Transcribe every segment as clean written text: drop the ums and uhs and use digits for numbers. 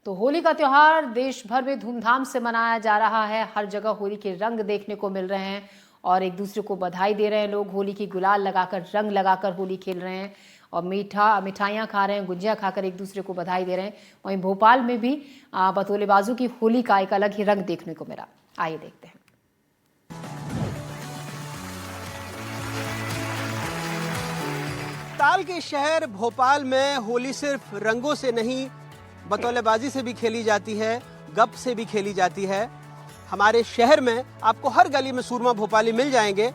तो होली का त्योहार देश भर में धूमधाम से मनाया जा रहा है। हर जगह होली के रंग देखने को मिल रहे हैं और एक दूसरे को बधाई दे रहे हैं। लोग होली की गुलाल लगाकर, रंग लगाकर होली खेल रहे हैं और मिठाइयाँ खा रहे हैं, गुंजिया खाकर एक दूसरे को बधाई दे रहे हैं। वहीं भोपाल में भी बतौलेबाजों की होली का एक अलग ही रंग देखने को मिला। आइए देखते हैं। ताल के शहर भोपाल में होली सिर्फ रंगों से नहीं, बतौलेबाजी से भी खेली जाती है, गप से भी खेली जाती है। हमारे शहर में आपको हर गली में सूरमा भोपाली मिल जाएंगे।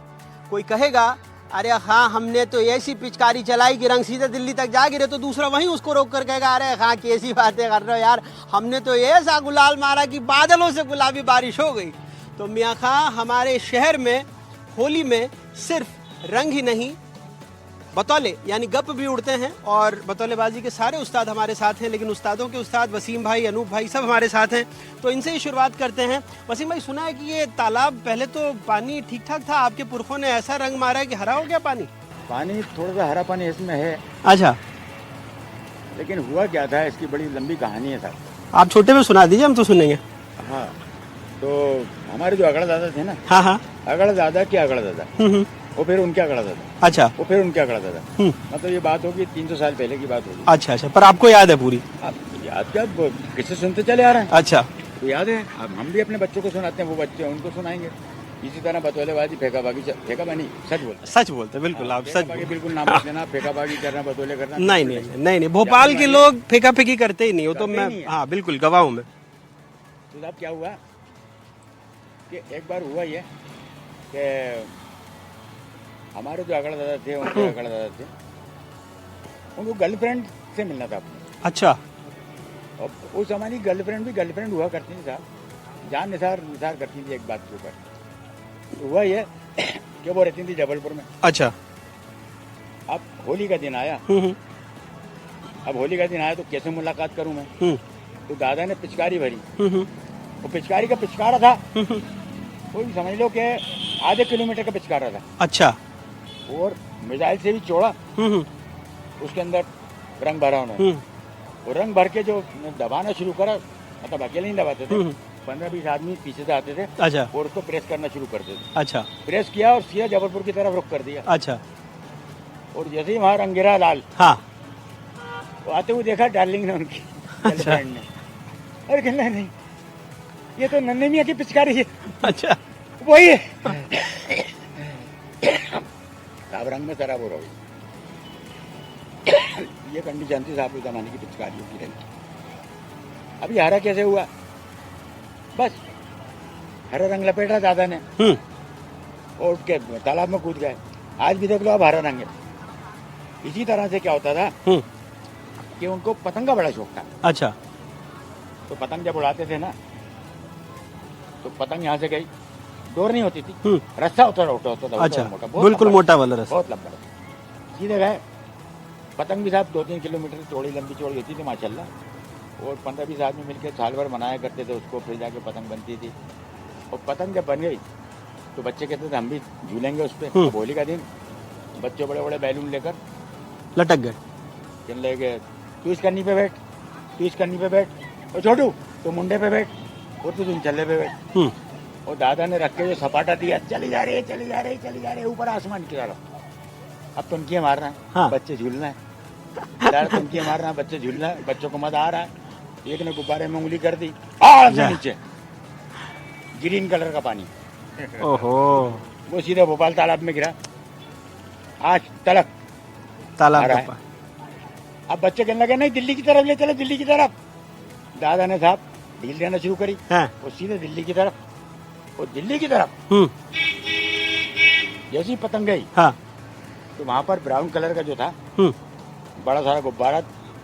कोई कहेगा अरे हाँ हमने तो ऐसी पिचकारी चलाई कि रंग सीधे दिल्ली तक जा गिरे, तो दूसरा वहीं उसको रोक कर कहेगा अरे हाँ कैसी बातें कर रहे हो यार, हमने तो ऐसा गुलाल मारा कि बादलों से गुलाबी बारिश हो गई। तो मियाँ खां, हमारे शहर में होली में सिर्फ रंग ही नहीं, बतौले यानी गप भी उड़ते हैं और बतौलेबाजी के सारे उस्ताद हमारे साथ हैं। लेकिन उस्तादों के उस्ताद वसीम भाई, अनूप भाई सब हमारे साथ हैं। तो इनसे ही शुरुआत करते हैं। वसीम भाई, सुना है कि ये तालाब पहले तो पानी ठीक ठाक था, आपके पुरखों ने ऐसा रंग मारा है कि हरा हो गया पानी? पानी थोड़ा सा हरा पानी इसमें है। अच्छा, लेकिन हुआ क्या था, इसकी बड़ी लंबी कहानी है सर। आप छोटे में सुना दीजिए, हम तो सुनेंगे। हाँ, तो हमारे जो अगड़ा दादा थे ना, हाँ, अगड़ा दादा के अगड़ा दादा, वो फिर उनके अगड़ा दादा, अच्छा, वो फिर उनके अगड़ा दादा, मतलब ये बात होगी 300 साल पहले की बात होगी। अच्छा, पर आपको याद है पूरी? अब याद क्या, किससे सुनते चले आ रहे हैं। अच्छा, तो याद है, अब हम भी अपने बच्चों को सुनाते हैं, वो बच्चे उनको सुनाएंगे। इसी तरह बतौलेबाजी, फेंकाबाजी सच बोलते बिल्कुल, आप सच बिल्कुल ना बोल देना, फेंकाबाजी करना, बतौले करना नहीं, भोपाल के लोग फेंका फेंकी करते ही नहीं, वो तो मैं हाँ बिल्कुल गवाह हूँ मैं। तो साहब क्या हुआ कि एक बार हुआ ये कि हमारे जो अगड़ा दादा थे, उनके अगड़ा दादा थे, उनको गर्लफ्रेंड से मिलना था अपने। अच्छा, और उस हमारी गर्लफ्रेंड हुआ करती थी साहब, जान निसार करती थी एक बात के ऊपर। तो हुआ ये कि वो रहती थी जबलपुर में। अच्छा, अब होली का दिन आया, तो कैसे मुलाकात करूं मैं? तो दादा ने पिचकारी भरी, वो पिचकारी का पिचकारा था, कोई समझ लो कि आधे किलोमीटर का पिचकारा था। अच्छा, और मिसाइल से भी चौड़ा, उसके अंदर रंग भरा उन्होंने। वो रंग भर के जो दबाना शुरू करा, मतलब अकेले नहीं दबाते थे, 15-20 आदमी पीछे से आते थे। अच्छा, और उसको प्रेस करना शुरू करते थे। अच्छा, प्रेस किया और सीधा जबलपुर की तरफ रुख कर दिया। अच्छा, और जैसे ही वहाँ रंग गिरा लाल, हाँ, तो आते हुए देखा डार्लिंग ने, उनकी गर्लफ्रेंड ने, और कहना नहीं ये तो नन्हे मियां की पिचकारी है। अच्छा, वही है। साहब रंग में शराब हो रहा है। ये कंडीशन थी साहब उस जमाने की पिचकारियों की रंग। अभी हरा कैसे हुआ? बस हरा रंग लपेटा दादा ने और उठ के तालाब में कूद गए। आज भी देख लो, अब हरा रंग है। इसी तरह से क्या होता था कि उनको पतंग का बड़ा शौक था। अच्छा, तो पतंग जब उड़ाते थे ना, तो पतंग यहाँ से गई, डोर नहीं होती थी, रस्सा होता था। अच्छा, बिल्कुल मोटा वाला रस्सा, बहुत लंबा। सीधे गए, पतंग भी साहब 2-3 किलोमीटर चौड़ी लंबी चौड़ी होती थी माशाल्लाह। और 15-20 आदमी मिलकर साल भर मनाया करते थे उसको, फिर जाके पतंग बनती थी। और पतंग जब बन गई तो बच्चे कहते थे हम भी झूलेंगे उस पर। होली का दिन बच्चे बड़े बड़े बैलून लेकर लटक गए, कहने लगे तू इस कन्नी पे बैठ, तू इस कन्नी पे बैठ, और छोटू तो मुंडे पे बैठ, और तू चल्ले पे बैठ। और दादा ने रख के जो सपाटा दिया, चली जा रही ऊपर आसमान की तरफ। अब तुमकी मारना है, हाँ। बच्चे झूलना है, तुमकी मारना है, बच्चे झूलना है, बच्चों को मजा आ रहा है। एक ने गुब्बारे में उंगली कर दी, नीचे ग्रीन कलर का पानी, ओहो, वो सीधे भोपाल तालाब में गिरा। आज तलक तालाब है। अब बच्चे कहने लगे नहीं दिल्ली की तरफ ले चलो, दिल्ली की तरफ। दादा ने साहब ढील देना शुरू करी, हाँ। वो सीधे दिल्ली की तरफ, वो दिल्ली की तरफ। जैसी पतंग गई, हाँ। तो वहां पर ब्राउन कलर का जो था बड़ा सारा गुब्बारा,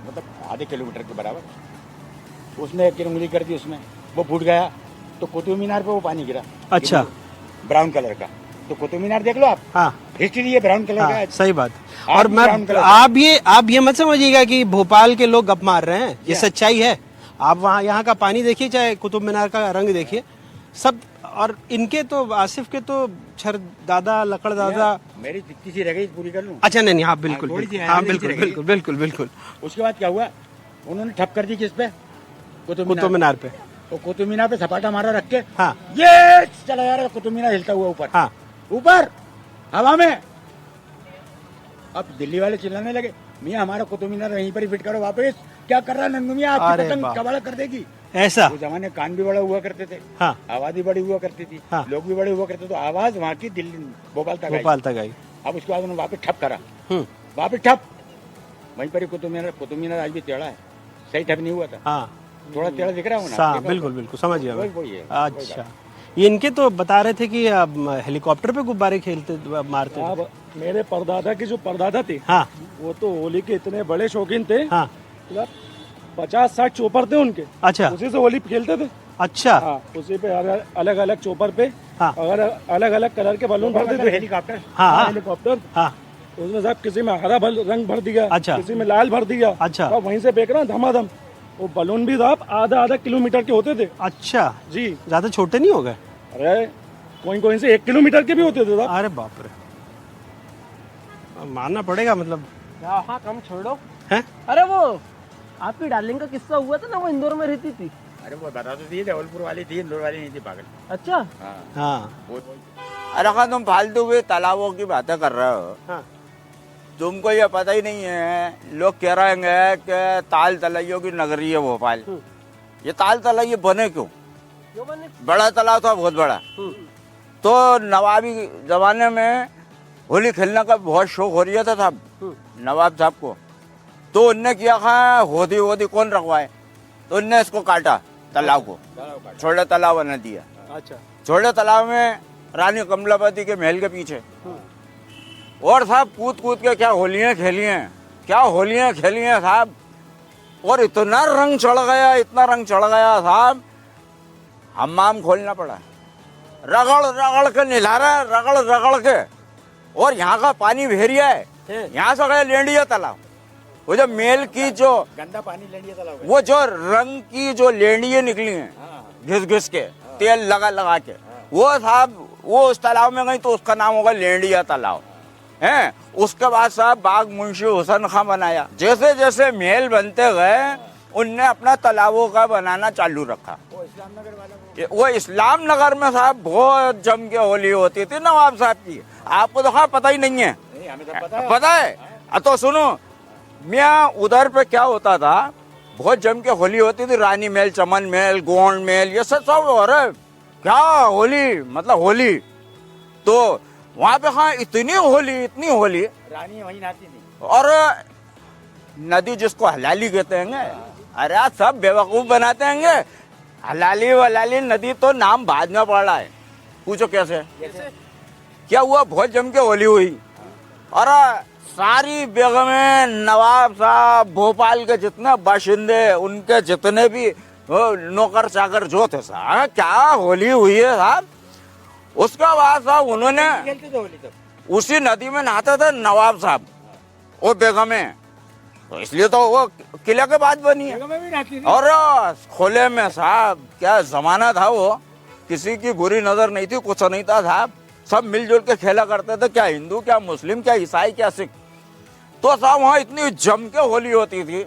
मतलब आधे किलोमीटर के बराबर, उसने एक उंगली कर दी उसमें, वो फूट गया। तो कुतुब मीनार पे वो पानी गिरा। अच्छा, ब्राउन कलर का। तो कुतुब मीनार देख लो आप, हाँ, हिस्ट्री है ब्राउन कलर का। सही बात। और मैं आप ये मत समझिएगा कि भोपाल के लोग गप मार रहे हैं, ये सच्चाई है। आप वहाँ यहाँ का पानी देखिए, चाहे कुतुब मीनार का रंग देखिए, सब। और इनके तो आसिफ के तो छर दादा, लकड़ दादा। मेरी चिट्ठी सी रह गई, पूरी कर लूं? अच्छा, नहीं, हाँ बिल्कुल, हाँ बिल्कुल। उसके बाद क्या हुआ, उन्होंने ठप कर दी किस पे, कुतुब मीनार पे। तो कुतुब मीनार पे सपाटा मारा रख के हाँ ये चला जा रहा है कुतुब मीनार हिलता हुआ ऊपर, हाँ ऊपर हवा में। अब दिल्ली वाले चिल्लाने लगे, मियाँ हमारा कुतुब मीनार यहीं पर ही फिट करो वापस। क्या कर रहा है नंदू मियाँ, आपकी अरे पतंग बाप। कबाड़ा कर देगी। ऐसा। उस जमाने कान भी बड़ा हुआ करते थे, हाँ आवाज भी बड़ी हुआ करती थी, हाँ। लोग भी बड़े हुआ करते, तो आवाज वहाँ की दिल्ली भोपाल तक आई। भोपाल तक आई। अब उसके बाद उन्होंने वापस ठप करा, हम्म, वापस ठप। वहीं पर ही कुतुब मीनार आज भी टेढ़ा है, सही ठप नहीं हुआ था, हाँ थोड़ा टेढ़ा दिख रहा है हाँ बिल्कुल बिल्कुल समझ गया मैं। वही है। अच्छा, ये इनके तो बता रहे थे कि हेलीकॉप्टर पे गुब्बारे खेलते मारते थे। अब मेरे परदादा की जो परदादा थे हाँ वो तो होली के इतने बड़े शौकीन थे, हाँ 50-60 चोपर थे उनके, अच्छा उसी से होली खेलते थे। अच्छा हाँ, उसी पे अलग अलग चोपर पे हाँ अगर अलग अलग कलर के बलून भरते थे, हेलीकॉप्टर। हाँ हाँ हेलीकॉप्टर। हाँ उसमें साहब किसी में हरा रंग भर दिया, अच्छा। किसी में लाल भर दिया, अच्छा। तो वहीं से फेंक रहा धमाधम। वो बलून भी साहब आधा किलोमीटर के होते थे अच्छा, जी। ज्यादा छोटे नहीं हो गए? अरे कोई से 1 किलोमीटर के भी होते थे साहब। अरे बाप रे, मानना पड़ेगा मतलब। हाँ कम छोड़ो। हैं? अरे वो आपकी डार्लिंग का किस्सा हुआ था ना, वो इंदौर में रहती थी। अरे वो बता तो थी, जबलपुर वाली थी, इंदौर वाली नहीं थी, पागल। अच्छा। हाँ अरे खान तुम फालतू के तालाबों की बातें कर रहे हो। हाँ तुमको ये पता ही नहीं है, लोग कह रहे हैं कि ताल तलैयों की नगरी है भोपाल। ये ताल तलैये बने क्यों? जो बने। बड़ा तालाब था, बहुत बड़ा। तो नवाबी जमाने में होली खेलने का बहुत शौक हो रहा था साहब, नवाब साहब को। तो उनने किया था, होदी वोदी कौन रखवाए, तो उनने इसको काटा, तालाब को, छोटे तालाब बना दिया। अच्छा छोटे तालाब में रानी कमलापति के महल के पीछे, और साहब कूद कूद के क्या होलियां खेली हैं, क्या होलियां खेली हैं साहब। और इतना रंग चढ़ गया, इतना रंग चढ़ गया साहब, हम्माम खोलना पड़ा, रगड़ रगड़ के निला रहा है, रगड़ रगड़ के। और यहाँ का पानी भेरिया है, यहाँ से गया लेंडिया तालाब। वो जो मेल की जो गंदा पानी लेंडिया तालाब है। वो जो रंग की जो लेंडिये निकली हैं घिस घिस के, तेल लगा लगा के, वो साहब वो उस तालाब में गई, तो उसका नाम होगा लेंडिया तालाब है। उसके बाद साहब बाग मुंशी हुसैन खां बनाया। जैसे जैसे महल बनते गए, उनने अपना तालाबों का बनाना चालू रखा। वो इस्लाम नगर में साहब बहुत जम के होली होती थी नवाब साहब की। आपको तो पता ही नहीं है। हमें तो पता है। पता है? तो सुनो मियाँ, उधर पे क्या होता था, बहुत जम के होली होती थी। रानी महल, चमन महल, गोंड महल, ये सब हो रहे क्या होली, मतलब होली। तो वहाँ पे इतनी होली, इतनी होली, रानी वहीं नहाती थी। और नदी जिसको हलाली कहते हैं, अरे सब बेवकूफ बनाते हैं। हलाली वलाली नदी तो नाम बाद में पड़ रहा है। पूछो कैसे? क्या हुआ, बहुत जम के होली हुई, और सारी बेगमें, नवाब साहब, भोपाल के जितने बाशिंदे, उनके जितने भी नौकर चाकर जो थे साहब, क्या होली हुई है साहब। उसका बाद साहब उन्होंने खेलते थे होली तब। उसी नदी में नहाते थे नवाब साहब और बेगमें, तो इसलिए तो वो किले के बाद बनी है। बेगमें भी नहाती थी। और खोले में साहब क्या जमाना था वो, किसी की बुरी नजर नहीं थी, कुछ नहीं था साहब, सब मिलजुल के खेला करते थे, क्या हिंदू, क्या मुस्लिम, क्या ईसाई, क्या सिख। तो साहब वहाँ इतनी जम के होली होती थी,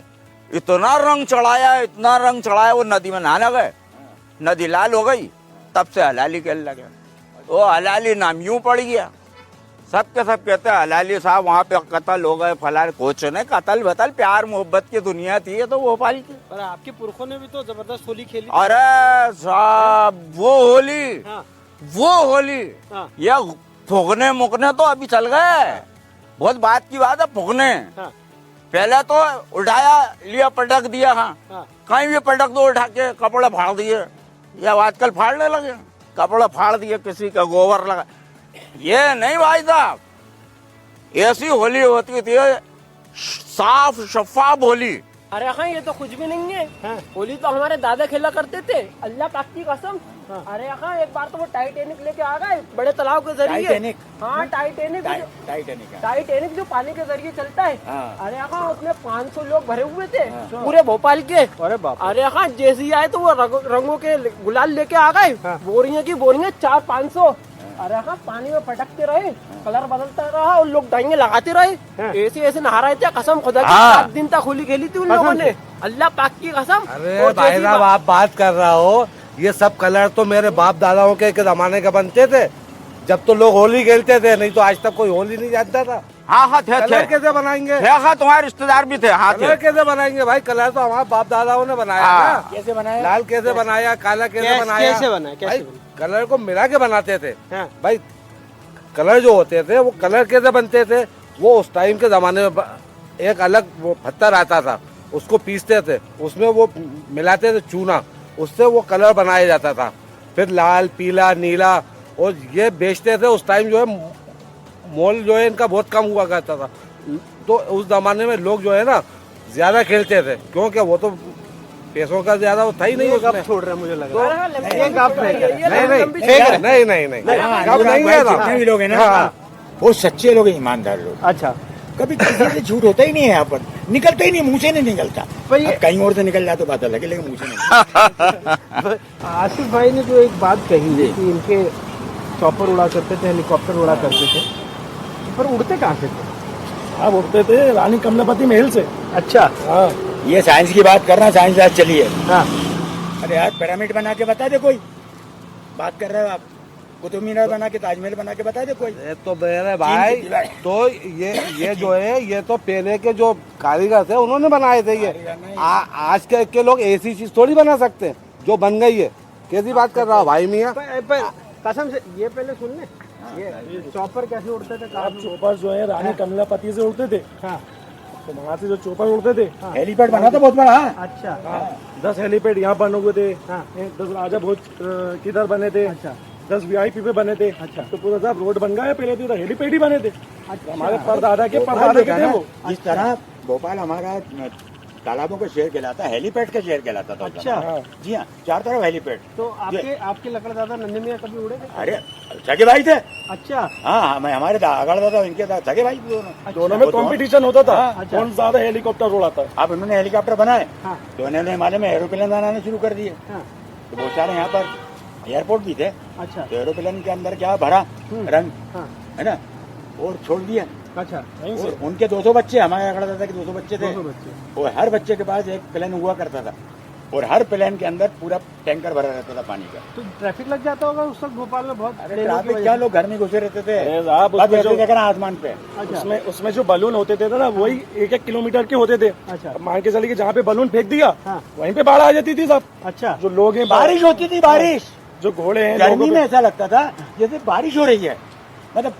इतना रंग चढ़ाया, इतना रंग चढ़ाया, वो नदी में नहाने गए, नदी लाल हो गई, तब से हलाली कहने लगे। वो हलाली नाम यूं पड़ गया। सब के सब कहते हैं हलाली साहब वहाँ पे कत्ल हो गए, फलाने, कुछ नहीं, कत्ल बतल, प्यार मोहब्बत की दुनिया थी ये तो भोपाल की। पर आपके पुरखों ने भी तो जबरदस्त होली खेली। अरे साहब वो होली, हाँ। वो होली, हाँ। ये फूकने मुकने तो अभी चल गए, बहुत बात की बात है फूकने। हाँ। पहले तो उठाया, लिया, पटक दिया, हाँ हाँ। कहीं भी पटक दो उठा के, कपड़े फाड़ दिए, ये आजकल फाड़ने लगे, कपड़े फाड़ दिए, किसी का गोबर लगा। ये नहीं भाई साहब, ऐसी होली होती थी, साफ शफाफ होली। अरे हाँ ये तो कुछ भी नहीं है। होली तो हमारे दादा खेला करते थे, अल्लाह पाक की कसम। अरे हाँ एक बार तो वो टाइटैनिक लेके आ गए बड़े तालाब के जरिए। टाइटैनिक? हाँ टाइटैनिक, टाइटैनिक जो पानी के जरिए चलता है। अरे हाँ उसमें 500 लोग भरे हुए थे पूरे भोपाल के। अरे बाप, अरे हाँ जैसे ही आए तो वो रंगों के गुलाल लेके आ गए, बोरियां की बोरियां 400-500। अरे हाँ पानी में पटकते रहे, कलर बदलता रहा और लोग डाइंगे लगाते रहे, ऐसे नहा रहे थे। कसम खुदा की 7 दिन तक होली खेली थी उन लोगों ने, अल्लाह पाक की कसम। अरे भाई साहब आप बात कर रहा हो, ये सब कलर तो मेरे बाप दादाओं के जमाने के बनते थे, जब तो लोग होली खेलते थे, नहीं तो आज तक कोई होली नहीं जानता था। हाँ हाँ थे कलर कैसे बनाएंगे? हाँ तुम्हारे रिश्तेदार भी थे। हाँ कलर कैसे बनाएंगे भाई? कलर तो हमारे बाप दादाओं ने बनाया हाँ। ना। कैसे बनाया? लाल कैसे बनाया, काला कैसे बनाया? कैसे बनाया? कैसे भाई कलर को मिला के बनाते थे। हाँ। भाई कलर जो होते थे वो कलर कैसे बनते थे? वो उस टाइम के जमाने में एक अलग वो पत्थर आता था, उसको पीसते थे, उसमें वो मिलाते थे चूना, उससे वो कलर बनाया जाता था। फिर लाल, पीला, नीला, और ये बेचते थे। उस टाइम जो है मोल जो है इनका बहुत कम हुआ करता था, तो उस जमाने में लोग जो है ना ज्यादा खेलते थे, क्योंकि वो तो पैसों का ज्यादा वो था ही नहीं उसमें। छोड़ रहे मुझे लग तो रहा है नहीं है जितने भी लोग हैं ना वो सच्चे लोग हैं, ईमानदार लोग। अच्छा कभी किसी से झूठ होता ही नहीं है यहाँ पर, निकलता ही नहीं, मुंह से नहीं निकलता। अब कहीं और से निकल जाए तो बात अलग है, लेकिन मुंह से नहीं। आसिफ भाई ने जो एक बात कही है कि इनके चॉपर उड़ा करते थे, हेलीकॉप्टर उड़ा करते थे, पर उड़ते कहाँ से थे? आप उठते थे रानी कमलापति महल से। अच्छा हाँ ये साइंस की बात करना, साइंस आज चली है। हाँ अरे यार पिरामिड बना के बता दे कोई, बात कर रहे हो आप। कुतुब मीनार बना के, ताजमहल बना के बता दे कोई। ये तो मेरे भाई, तो ये जो है ये तो पहले के जो कारीगर थे उन्होंने बनाए थे। ये आज के लोग ऐसी चीज थोड़ी बना सकते हैं जो बन गई है। कैसी बात कर रहा हो भाई मियाँ? कसम से ये पहले सुन ले, ये चॉपर कैसे उड़ते थे? आप चोपर जो है रानी कमलापति से उड़ते थे। हाँ तो वहाँ से जो चोपर उड़ते थे, हेलीपैड बना था बहुत बड़ा। अच्छा 10 हेलीपैड यहाँ बने हुए थे। हाँ। 10 राजा भोज किधर बने थे। अच्छा 10 VIP पे बने थे। अच्छा। तो पूरा साहब रोड बन गया, पहले तो हेलीपैड ही बने थे। अच्छा। हमारे परदादा के भोपाल परदादा देखा के थे ना, वो। जिस तरह भोपाल हमारा तालाबों का शहर कहलाता, हेलीपैड का शहर कहलाता था। अच्छा। जी हाँ, 4 तरफ हेलीपैड। तो आपके लकड़दादा नन्हे मियाँ कभी उड़े थे? अरे सगे भाई थे। अच्छा हाँ हमारे अगड़ दादा इनके सगे भाई दोनों में कंपटीशन होता था, अच्छा। कौन ज्यादा हेलीकॉप्टर उड़ाता है। अब उन्होंने हेलीकॉप्टर बनाए, हाँ। तो उन्होंने हिमालय में एरोप्लेन बनाने शुरू कर दिए। हाँ। तो बहुत सारे यहाँ पर एयरपोर्ट भी थे। अच्छा तो एरोप्लेन के अंदर क्या भरा रंग, हाँ है ना, और छोड़ दिया। अच्छा और उनके 200 बच्चे, हमारे अगड़ा दादा के 200 बच्चे थे। 200 बच्चे। और हर बच्चे के पास एक प्लेन हुआ करता था, और हर प्लेन के अंदर पूरा टैंकर भरा रहता था पानी का। तो ट्रैफिक लग जाता होगा उस वक्त भोपाल में बहुत? अरे ट्रैफिक क्या, लोग घर में घुसे रहते थे। अरे साहब, बस उसमें वैसे जो- देखना आसमान पे। अच्छा उसमें जो बलून होते थे ना, वही 1-1 किलोमीटर के होते थे। अच्छा। अब मान के चलिए कि जहाँ पे बलून फेंक दिया, हाँ। वहीं पे बाढ़ आ जाती थी साहब। अच्छा जो लोग हैं, बारिश होती थी, बारिश। जो घोड़े हैं, गर्मी लोगों में पे- ऐसा लगता था जैसे बारिश हो रही है, मतलब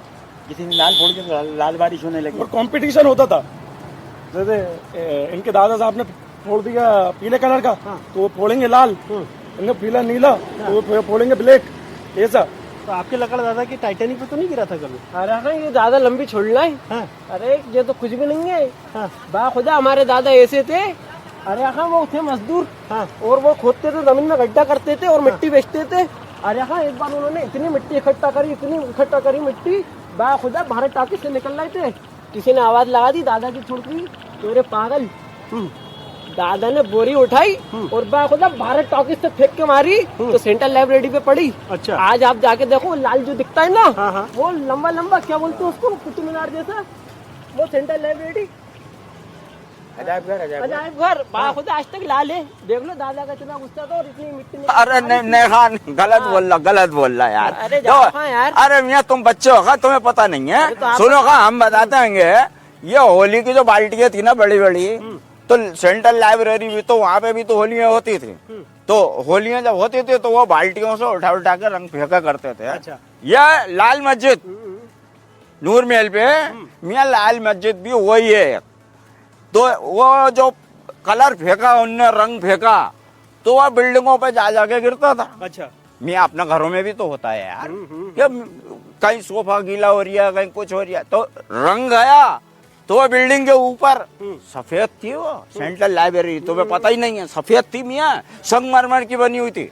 किसी ने लाल फोड़ के तो लाल बारिश होने लगी। और कंपटीशन होता था। जैसे इनके दादा साहब ने फोड़ दिया पीले कलर का, तो वो फोड़ेंगे लाल। इनने पीला नीला, तो वो फोड़ेंगे ब्लैक, ऐसा। तो आपके लकड़दादा की टाइटेनिक पे तो नहीं गिरा था कभी? अरे हाँ ये ज्यादा लंबी छोड़ना है। हाँ। अरे ये तो कुछ भी नहीं है। हाँ। बा खुदा हमारे दादा ऐसे थे। अरे हाँ वो थे मजदूर। हाँ। और वो खोदते थे, जमीन में गड्ढा करते थे और मिट्टी बेचते थे। अरे हाँ एक बार उन्होंने इतनी मिट्टी इकट्ठा करी मिट्टी, बा खुदा भारत टाकी से निकल रहे थे। किसी ने आवाज लगा दी दादा की छुड़की, तेरे पागल। दादा ने बोरी उठाई और बा खुदा भारत टॉकीज से फेंक के मारी, तो सेंट्रल लाइब्रेरी पे पड़ी। अच्छा। आज आप जाके देखो, लाल जो दिखता है ना, हाँ, हाँ। वो लंबा लंबा क्या बोलते हैं उसको, कुतुब मीनार जैसा, वो सेंट्रल लाइब्रेरी। अजायब घर, अजायब घर। अजायब घर बा खुदा आज तक लाल है। देख लो दादा का इतना गुस्सा था और इतनी मिट्टी निकल अरे नहीं खान, गलत बोल रहा यार। अरे जाओ हाँ यार। अरे मियाँ तुम बच्चे होगा, तुम्हें पता नहीं है। अरे तो आप सुनो का हम बताते हैं, ये होली की जो बाल्टियां थी ना बड़ी बड़ी, तो सेंट्रल लाइब्रेरी भी तो वहाँ पे भी तो होलियां होती थी। तो होलियां जब होती थी तो वो बाल्टियों से उठा उठा के रंग फेंका करते थे। अच्छा। यह लाल मस्जिद नूर महल पे मियाँ लाल मस्जिद भी वही है। तो वो जो कलर फेंका उनने, रंग फेंका, तो वह बिल्डिंगों पे जा जाके गिरता था। अच्छा मियाँ अपने घरों में भी तो होता है यार, कि कहीं सोफा गीला हो रहा है, कहीं कुछ हो रहा है, तो रंग गया तो वो बिल्डिंग के ऊपर सफेद थी। वो सेंट्रल लाइब्रेरी तुम्हें पता ही नहीं है, सफेद थी मियाँ, संगमरमर की बनी हुई थी।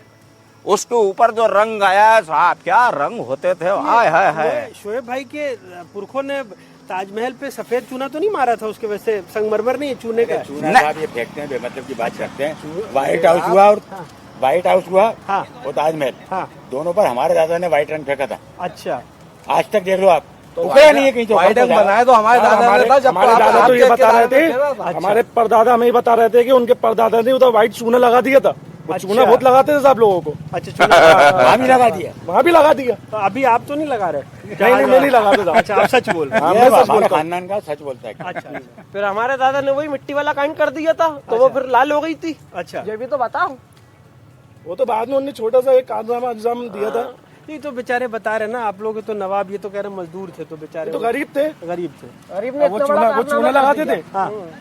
उसके ऊपर जो रंग आया साहब, क्या रंग होते थे, हाय हाय हाय। शोएब भाई के पुरखों ने ताजमहल पे सफेद चूना तो नहीं मारा था उसके वजह से? संगमरमर नहीं, चूने का। चूना साहब ये फेंकते हैं, बेमतलब की बात करते हैं। व्हाइट हाउस हुआ और व्हाइट हाउस हुआ हाँ और ताजमहल, हाँ दोनों पर हमारे दादा ने व्हाइट रंग फेंका था। अच्छा आज तक देख लो आप, तो उखड़ा नहीं है कहीं तो। व्हाइट रंग बनाया तो हमारे दादा ने था, जब हमारे दादा तो ये बता रहे थे, अच्छा। हमारे परदादा हमें ही बता रहे थे कि उनके परदादा ने उधर व्हाइट चूना लगा दिया था। वो अच्छा। चूना बहुत लगाते थे सब लोगों को, अच्छा चलो वहाँ भी लगा दिया। वहाँ भी लगा दिया। तो अभी आप तो नहीं लगा रहे? नहीं मैं नहीं लगाते था। अच्छा आप सच बोल रहे हाँ, ये मैं सच हमारे बोलता हूँ। खानदान का सच बोलता है। अच्छा फिर हमारे दादा ने वही मिट्टी वाला कांड कर दिया था तो वो फिर लाल हो गई थी। अच्छा ये भी तो बताओ। वो तो बाद में उन्होंने छोटा सा एक कारनामा दिया था। नहीं तो बेचारे बता रहे ना आप लोग तो नवाब, ये तो कह रहे मजदूर थे तो बेचारे तो गरीब थे, गरीब थे। गरीब वो चूना लगाते थे।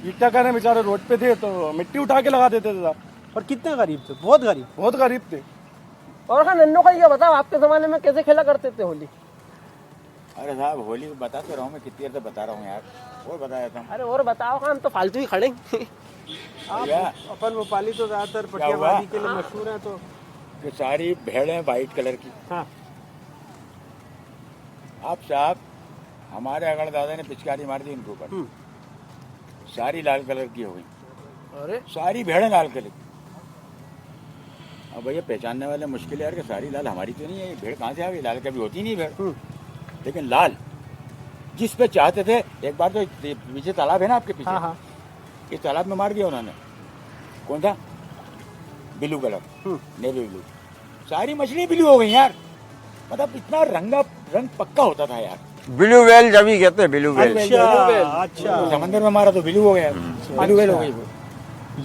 ये क्या करें, बेचारे रोड पे थे तो मिट्टी उठा के लगा देते थे साहब। और कितने गरीब थे? बहुत गरीब। बहुत गरीब थे। और हाँ नन्नों का ये बताओ आपके जमाने में कैसे खेला करते थे होली? अरे साहब होली बताते रहो, मैं कितनी देर से बता रहा हूँ यार, और बताया था। अरे और बताओ, हम तो फालतू ही खड़े भैया, अपन भोपाली तो ज्यादातर क्या हुआ? पटियाबाजी के लिए मशहूर है तो। कि सारी भेड़ें व्हाइट कलर की। हाँ आप साहब हमारे अगल दादा ने पिचकारी मार दी उनके ऊपर, सारी लाल कलर की हो गई। अरे सारी भेड़ें लाल कलर की। अब भैया पहचानने वाले मुश्किल है यार कि सारी लाल हमारी तो नहीं है, ये भेड़ कहाँ से आ गई? लाल कभी होती नहीं भेड़, लेकिन लाल जिस पे चाहते थे। एक बार तो पीछे तालाब है ना आपके पीछे, हाँ हाँ इस तालाब में मार दिया उन्होंने। कौन था? Blue colour, navy blue. सारी मछली ब्लू हो गई यार। मतलब इतना रंग पक्का होता था यार। ब्लू वेल जब ही कहते हैं, ब्लू वेल। अच्छा समंदर में मारा तो ब्लू हो गया, ब्लू वेल हो गई वो।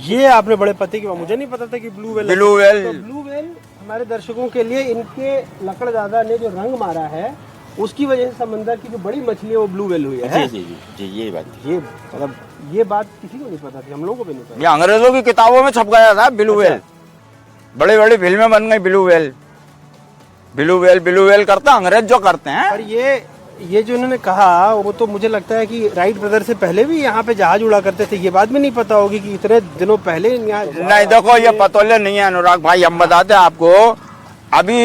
ये आपने बड़े पते की बात, मुझे नहीं पता था कि ब्लू वेल। Blue whale. तो ब्लू वेल हमारे दर्शकों के लिए, इनके लकड़ दादा ने जो रंग मारा है उसकी वजह से समंदर की जो बड़ी मछली है वो ब्लू वेल हुई है। जी जी जी, ये बात। ये मतलब ये बात किसी को नहीं पता थी, हम लोगों को भी नहीं पता। ये अंग्रेजों की किताबों में छप गया था ब्लू वेल। बड़ी बड़ी फिल्में बन गई blue whale, blue whale, blue whale करता अंग्रेज जो करते हैं। पर ये जो इन्होंने कहा वो तो मुझे लगता है कि राइट ब्रदर से पहले भी यहाँ पे जहाज उड़ा करते थे। ये बात भी नहीं पता होगी कि इतने दिनों पहले यहाँ। नहीं देखो ये पतोले नहीं है अनुराग भाई, हम बताते हैं आपको। अभी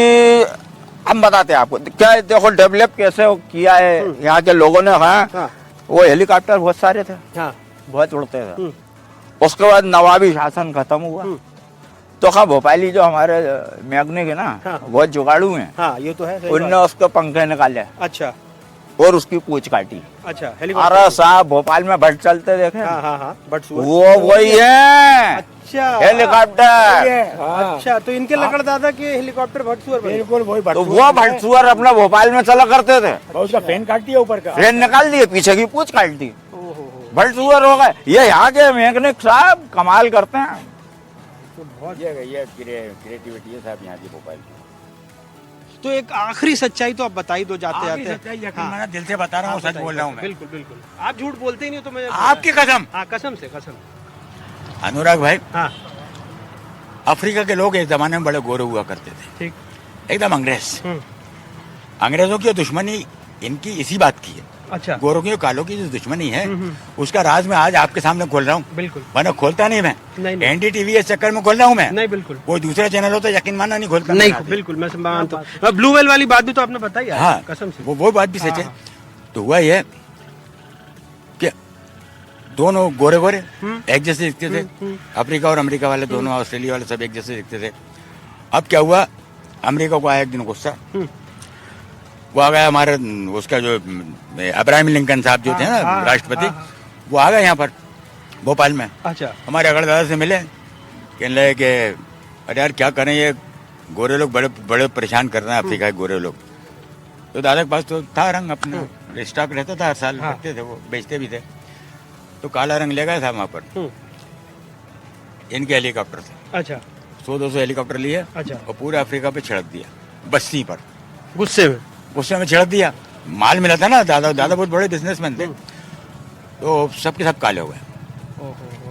हम बताते हैं आपको क्या, देखो डेवलप कैसे किया है यहाँ के लोगों ने। हाँ वो हेलीकॉप्टर बहुत सारे थे, हाँ बहुत उड़ते थे। उसके बाद नवाबी शासन खत्म हुआ तो हाँ भोपाली जो हमारे मैग्निक है ना, बहुत जुगाड़ू हैं। हाँ ये तो है, सही उनने बात। उसके पंखे निकाले अच्छा और उसकी पूंछ काटी। अच्छा अरे साहब भोपाल में भट्ट चलते देखे? हाँ हाँ हाँ बट वो वही है अच्छा हेलीकॉप्टर। अच्छा तो इनके लकड़ दादा के हेलीकॉप्टर भटसुअर बने। बिल्कुल वही तो वो भटसुअर अपना भोपाल में चला करते थे। उसका फैन काट दिया ऊपर का, ट्रेन निकाल दिए, पीछे की पूंछ काट दी, ओहो भटसुअर हो गए। ये यहाँ के मैकेनिक साहब कमाल करते हैं। तो बहुत। ये क्रिएटिविटी है साहब यहाँ की भोपाल की। तो एक आखिरी सच्चाई तो आप बता ही दो जाते आपकी जाते। सच्चाई यकीन माना, दिल से बता रहा हूँ, सच बोल रहा हूँ मैं। बिल्कुल बिल्कुल, आप झूठ बोलते ही नहीं तो मैं आपकी कसम। हाँ कसम से कसम। अनुराग भाई, हाँ अफ्रीका के लोग एक जमाने में बड़े गोरे हुआ करते थे, ठीक। एकदम अंग्रेज। अंग्रेजों की दुश्मनी इनकी इसी बात की है। अच्छा गोरों की और कालों की जो दुश्मनी है उसका राज मैं आज आपके सामने खोल रहा हूँ। बिल्कुल वरना खोलता नहीं मैं। नहीं। एनडीटीवी इस चक्कर में खोल रहा हूँ मैं। नहीं बिल्कुल कोई दूसरा चैनल हो तो यकीन मानना नहीं खोलता। नहीं बिल्कुल मैं मानता हूँ। ब्लू वेल वाली बात भी तो आपने बताई है। हाँ कसम से। वो बात भी सच है। तो हुआ ये कि दोनों गोरे गोरे एक जैसे दिखते थे। अफ्रीका और अमेरिका वाले दोनों, ऑस्ट्रेलिया वाले सब एक जैसे दिखते थे। अब क्या हुआ, अमेरिका को आया एक दिन गुस्सा। वो आ गया हमारे उसका जो अब्राहम लिंकन साहब जो थे ना राष्ट्रपति, वो आ गए यहाँ पर भोपाल में। अच्छा हमारे अगल दादा से मिले, कहने लगे कि अरे यार क्या करें, ये गोरे लोग बड़े बड़े परेशान कर रहे हैं अफ्रीका के गोरे लोग। तो दादा के पास तो था रंग, अपना स्टॉक रहता था, हर साल रखते थे, वो बेचते भी थे। तो काला रंग ले गया था वहाँ पर, इनके हेलीकॉप्टर थे। अच्छा 100-200 हेलीकॉप्टर लिए अच्छा। और पूरे अफ्रीका पे छिड़क दिया, बस्ती पर। गुस्से में छिड़क दिया, माल मिला था ना, दादा बहुत बड़े बिजनेसमैन थे, तो सबके सब काले हो गए।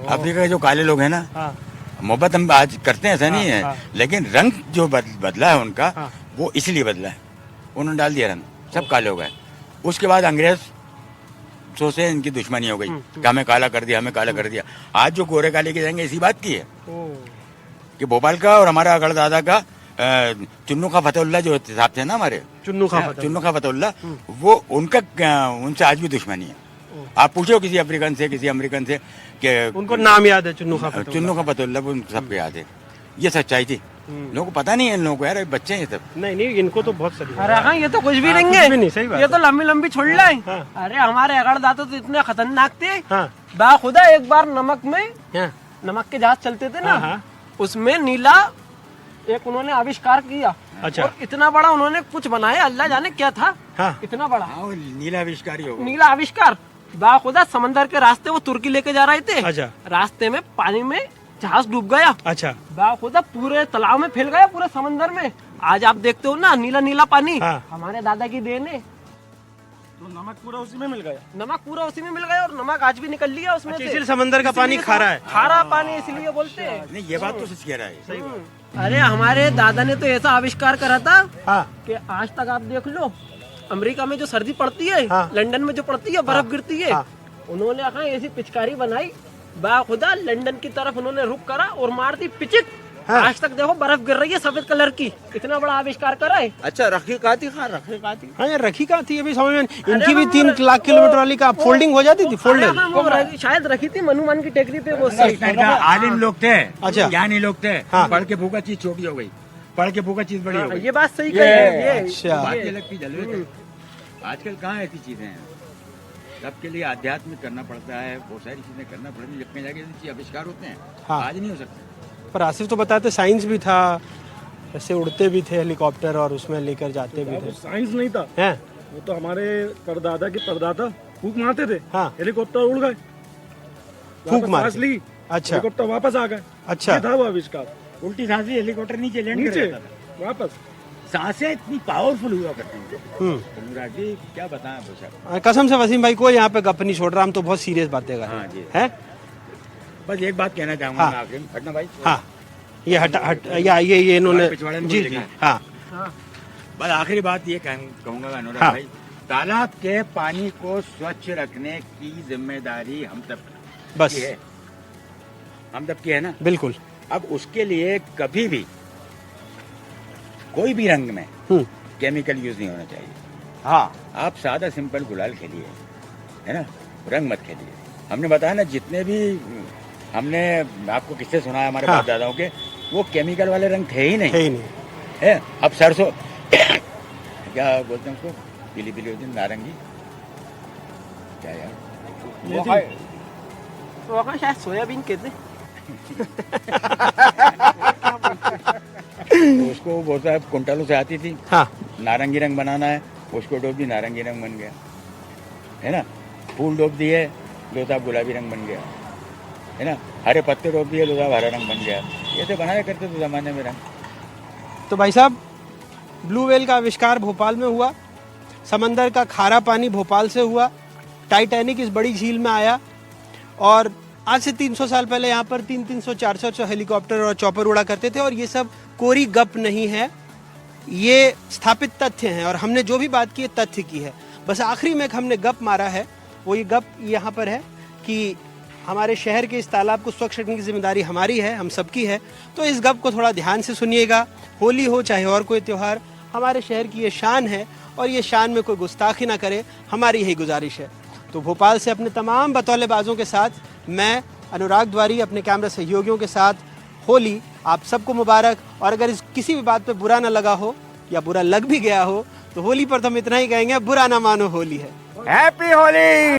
अफ्रीका के जो काले लोग हैं ना, मोहब्बत हम आज करते हैं ऐसा नहीं है, लेकिन रंग जो बदला है उनका, वो इसलिए बदला है, उन्होंने डाल दिया रंग, सब काले हो गए। उसके बाद अंग्रेज सोचे इनकी दुश्मनी हो गई कि हमें काला कर दिया, हमें काला कर दिया। आज जो गोरे काले के जाएंगे इसी बात की है कि भोपाल का और हमारा अगड़ दादा का चुन्नू खा फतेहुल्ला जो साहब थे ना हमारे, चुन्नू खा फतेहुल्ला, वो उनका उनसे आज भी दुश्मनी है। आप पूछो किसी अफ्रीकन से, किसी अमेरिकन से कि उनको नाम याद है चुन्नू खा फतेहुल्ला, वो सबको याद है। ये सच्चाई थी। लोगों को पता नहीं है इन लोगों को, यार अभी बच्चे हैं ये सब। नहीं नहीं, इनको तो बहुत सही अरे हाँ, ये तो कुछ भी नहीं कुछ भी नहीं, है, सही बात ये तो है। लंबी लंबी छोड़ लाए। हाँ। अरे हमारे अगड़दाते तो इतने खतरनाक थे, हाँ बाखुदा एक बार नमक में, हाँ नमक के जहाज चलते थे ना, हाँ, हाँ। उसमें नीला एक उन्होंने आविष्कार किया। अच्छा। और इतना बड़ा उन्होंने कुछ बनाया, अल्लाह जाने क्या था। हाँ। इतना बड़ा हाँ वो नीला आविष्कार ही होगा। नीला आविष्कार, बाखुदा समंदर के रास्ते वो तुर्की लेके जा रहे थे। अच्छा। रास्ते में पानी में जहाज डूब गया, अच्छा बाखुदा पूरे तालाब में फैल गया, पूरे समंदर में। आज आप देखते हो ना नीला नीला पानी, हाँ। हमारे दादा की देन है। तो नमक पूरा उसी में मिल गया। नमक पूरा उसी में मिल गया और नमक आज भी निकल लिया उसमें से। इसलिए समंदर का पानी इसीलिए खारा है। खारा पानी इसलिए बोलते हैं। नहीं ये बात तो सच कह रहा है। अरे हमारे दादा ने तो ऐसा आविष्कार करा था हाँ कि आज तक आप देख लो, अमेरिका में जो सर्दी पड़ती है, हाँ। लंदन में जो पड़ती है, बर्फ गिरती है, हाँ। उन्होंने कहा ऐसी पिचकारी बनाई, बाखुदा लंदन की तरफ उन्होंने रुक करा और मार दी पिचिक। हाँ। आज तक देखो बर्फ गिर रही है सफेद कलर की, इतना बड़ा आविष्कार करा है। अच्छा रखी काती खा रखी काती। हाँ यार, रखी कहाँ थी अभी समझ में नहीं। इनकी भी हम 3 लाख किलोमीटर वाली का फोल्डिंग हो जाती थी, अरे फोल्डर। हाँ, वो शायद रखी थी मनुमान की टेकरी पे वो उस टाइम का आलिम लोग थे, अच्छा। ज्ञानी लोग थे। हाँ। पढ़ के भूखा चीज छोटी हो गई, पढ़ के भूखा चीज बड़ी हो गई। ये बात सही कही है ये। अच्छा। बात ये लगती जलवे थे। आजकल कहाँ ऐसी चीजें हैं। सबके लिए आध्यात्मिक करना पड़ता है, बहुत सारी चीजें करना पड़ती है, जब कहीं जाके ऐसे आविष्कार होते हैं। हाँ। आज नहीं हो सकते। पर आसिफ तो बताते साइंस भी था, ऐसे उड़ते भी थे हेलीकॉप्टर और उसमें लेकर जाते भी वो थे। साइंस नहीं था, हैं? वो तो हमारे परदादा के परदादा फूक मारते थे, हाँ। हेलीकॉप्टर उड़ गए, फूक वापस मार सांस के। ली, अच्छा। हेलीकॉप्टर वापस आ गए। अच्छा। ये था वो आविष्कार। उल्टी सांसी हेलीकॉप्टर नीचे लैंड कर नीचे जाता था। वापस सांसें इतनी पावरफुल हुआ करती हैं। हम्म। अनुराग जी क्या बताएं बेशक। कसम से वसीम भाई को यहाँ पे गप नहीं छोड़ रहा, हम तो बहुत सीरियस बातें कर रहे हाँ जी। हैं। बस एक बात कहना चाहूंगा हाँ। मैं आखिर में, हटना भाई। हाँ ये हट या ये इन्होंने पिछवाड़े में जी मुझे जी देखा। हाँ बस आखिरी बात ये कहूंगा अनुराग हाँ। भाई, तालाब के पानी को स्वच्छ रखने की जिम्मेदारी हम सब बस। की है, हम सब की है ना। बिल्कुल। अब उसके लिए कभी भी कोई भी रंग में केमिकल यूज नहीं होना चाहिए। हाँ आप सादा सिंपल गुलाल खेलिए, है ना, रंग मत खेलिए। हमने बताया ना जितने भी हमने आपको किससे सुना है हमारे हाँ। बाप दादाओं के, वो केमिकल वाले रंग थे ही नहीं। है ही नहीं। है अब सरसों क्या बोलते हैं उसको, पीली पीली होती है, नारंगी क्या यार, वो कहा शायद सोयाबीन कहते। तो उसको बोलता है कुंटलों से आती थी, हाँ नारंगी रंग बनाना है, उसको डोब दी, नारंगी रंग बन गया, है ना। फूल डोब दिए, लो साहब गुलाबी रंग बन गया, है ना। हरे पत्ते डोब दिए, लो साहब हरा रंग बन गया। ये तो बनाया करते थे जमाने में रंग। तो भाई साहब, ब्लू व्हेल का आविष्कार भोपाल में हुआ, समंदर का खारा पानी भोपाल से हुआ, टाइटैनिक इस बड़ी झील में आया, और आज से 300 साल पहले यहाँ पर 300 400 हेलीकॉप्टर और चॉपर उड़ा करते थे। और ये सब कोरी गप नहीं है, ये स्थापित तथ्य हैं, और हमने जो भी बात की है तथ्य की है। बस आखिरी में एक हमने गप मारा है, वो ये गप यहाँ पर है कि हमारे शहर के इस तालाब को स्वच्छ रखने की जिम्मेदारी हमारी है, हम सबकी है। तो इस गप को थोड़ा ध्यान से सुनिएगा। होली हो चाहे और कोई त्यौहार, हमारे शहर की ये शान है, और ये शान में कोई गुस्ताखी ना करे, हमारी यही गुजारिश है। तो भोपाल से अपने तमाम बतौलेबाजों के साथ मैं अनुराग द्वारी अपने कैमरा सहयोगियों के साथ, होली आप सबको मुबारक। और अगर इस किसी भी बात पे बुरा ना लगा हो या बुरा लग भी गया हो, तो होली पर तो हम इतना ही कहेंगे, बुरा ना मानो होली है। हैप्पी होली।